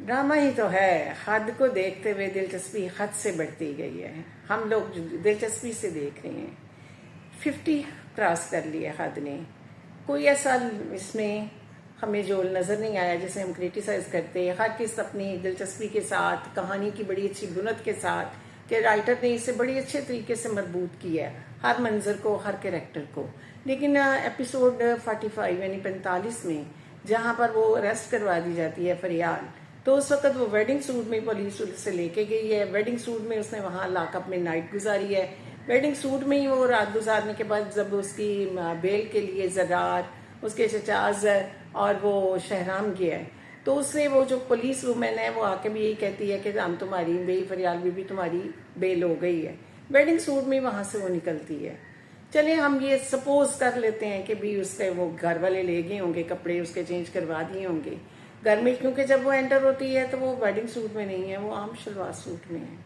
Drama ही तो है। हद को देखते हुए दिलचस्पी हद से बढ़ती गई है। हम लोग दिलचस्पी से देख रहे हैं। 50 क्रॉस कर लिया हद ने। कोई ऐसा इसमें हमें जो नज़र नहीं आया जिसे हम क्रिटिसाइज करते हैं। हर किस अपनी दिलचस्पी के साथ, कहानी की बड़ी अच्छी बुनत के साथ, कि राइटर ने इसे बड़ी अच्छे तरीके से मरबूत किया है, हर मंजर को, हर कैरेक्टर को। लेकिन एपिसोड 45 यानी 45 में जहाँ पर वो अरेस्ट करवा दी जाती है फरियाल, तो उस वक्त वो वेडिंग सूट में पुलिस से लेके गई है। वेडिंग सूट में उसने वहाँ लॉकअप में नाइट गुजारी है। वेडिंग सूट में ही वो रात गुजारने के बाद जब उसकी बेल के लिए जरार, उसके चचा अजहर और वो शहराम गया है, तो उससे वो जो पुलिस वुमेन है वो आके भी यही कहती है कि हम तुम्हारी बेई फरियाल बीबी तुम्हारी बेल हो गई है। वेडिंग सूट में वहां से वो निकलती है। चले हम ये सपोज कर लेते हैं कि भी उसके वो घर वाले ले गए होंगे, कपड़े उसके चेंज करवा दिए होंगे घर में, क्योंकि जब वो एंटर होती है तो वो वेडिंग सूट में नहीं है, वो आम शलवार सूट में है।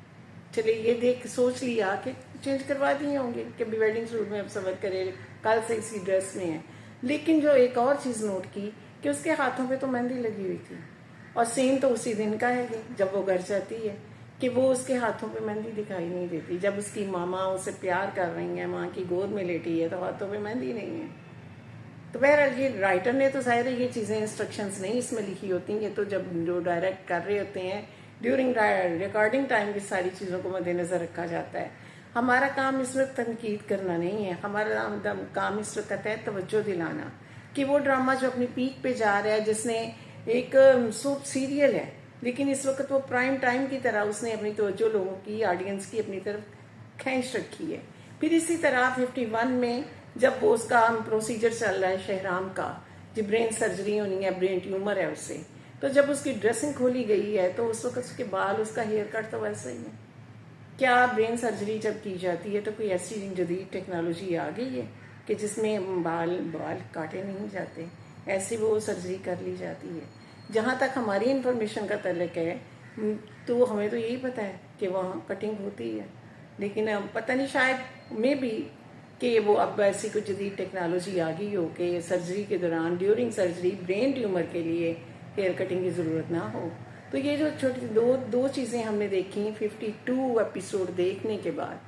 चलिए ये देख सोच लिया कि चेंज करवा दिए होंगे कि भी वेडिंग सूट में अब सफर करे, कल से इसी ड्रेस में है। लेकिन जो एक और चीज नोट की कि उसके हाथों पे तो मेहंदी लगी हुई थी, और सीन तो उसी दिन का है जब वो घर जाती है कि वो उसके हाथों पे मेहंदी दिखाई नहीं देती। जब उसकी मामा उसे प्यार कर रही है, माँ की गोद में लेटी है, तो हाथों पे मेहंदी नहीं है। तो बहरहाल ये राइटर ने तो शायद ये चीजें इंस्ट्रक्शंस नहीं इसमें लिखी होती हैं, तो जब जो डायरेक्ट कर रहे होते हैं ड्यूरिंग रिकॉर्डिंग टाइम की सारी चीजों को मद्देनजर रखा जाता है। हमारा काम इस वक्त तनकीद करना नहीं है, हमारा काम इस वक्त है तवज्जो दिलाना कि वो ड्रामा जो अपनी पीक पे जा रहा है, जिसने एक सोप सीरियल है लेकिन इस वक्त वो प्राइम टाइम की तरह उसने अपनी तवज्जो लोगों की, ऑडियंस की अपनी तरफ खींच रखी है। फिर इसी तरह 51 में जब वो उसका प्रोसीजर चल रहा है शहराम का, जो ब्रेन सर्जरी होनी है, ब्रेन ट्यूमर है उससे, तो जब उसकी ड्रेसिंग खोली गई है तो उस वक्त उसके बाल, उसका हेयर कट तो वैसा ही है। क्या ब्रेन सर्जरी जब की जाती है तो कोई ऐसी जदीद टेक्नोलॉजी आ गई है कि जिसमें बाल काटे नहीं जाते, ऐसी वो सर्जरी कर ली जाती है। जहाँ तक हमारी इंफॉर्मेशन का तल्लुक है तो हमें तो यही पता है कि वहाँ कटिंग होती है, लेकिन पता नहीं शायद मे भी कि वो अब ऐसी कुछ जदीद टेक्नोलॉजी आ गई हो कि सर्जरी के दौरान, ड्यूरिंग सर्जरी, ब्रेन ट्यूमर के लिए हेयर कटिंग की ज़रूरत ना हो। तो ये जो छोटी दो चीज़ें हमने देखी 52 एपिसोड देखने के बाद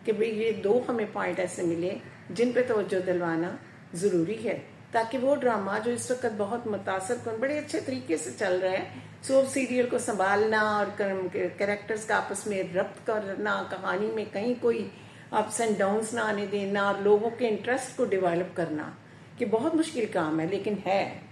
कि भाई ये दो हमें पॉइंट ऐसे मिले जिन पे तवज्जो दिलवाना ज़रूरी है, ताकि वो ड्रामा जो इस वक्त बहुत मुतासर कन बड़े अच्छे तरीके से चल रहा है, सोप सीरियल को संभालना और कैरेक्टर्स का आपस में रब्त करना, कहानी में कहीं कोई अप्स एंड डाउन्स ना आने देना और लोगों के इंटरेस्ट को डेवलप करना, कि बहुत मुश्किल काम है लेकिन है।